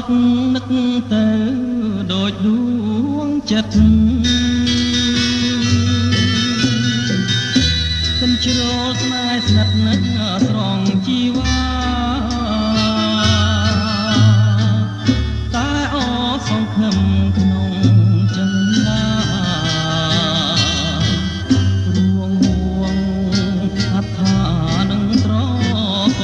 នឹកនឹកទៅដូចដួងចិត្តកញ្ជ្រោលស្នេហ៍ស្និទ្ធនឹកស្រង់ជីវ៉ាតែអសង្ឃឹមក្នុងចិន្តារួងហួងអត្ថានឹងត្រក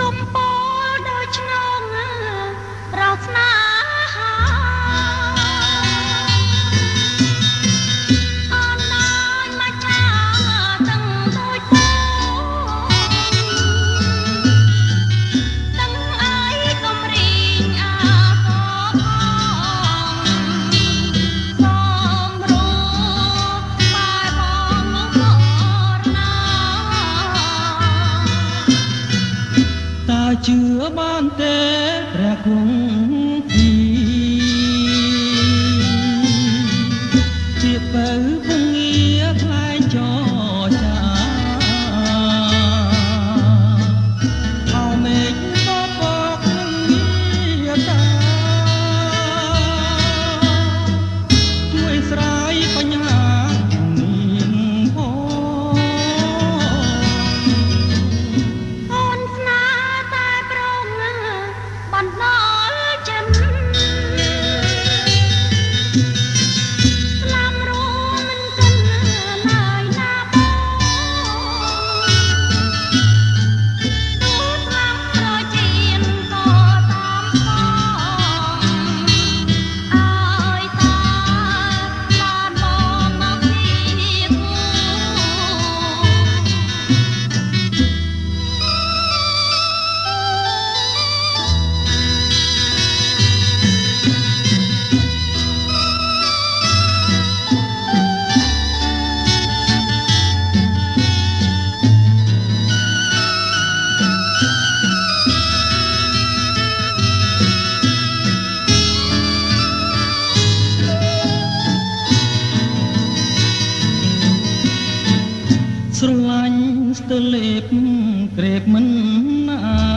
កំពូលដូចឆ្នងរកស្នេហាអនឡាញមកចាទាំងដូចពូទាំងអីកំរីងអាសផងសំរួបែបងមកណាតើជឿបានទេព្រះគង់ទីជាបើពងាខ្លែងចចាអោមេឃក៏បកនឹងងារតាជួយស្រាយបញ្ហាមានផង អូនស្នេហ៍តែប្រងបណ្ដោយចិត្តស្លាប់រួមមិនគិនឡើយណាបងទូស្លាប់ប្រជៀនក៏តាមផងអើយតាបានបងមកពីគូ ស្រឡាញ់ស្ទើលេបក្រេបមិនណា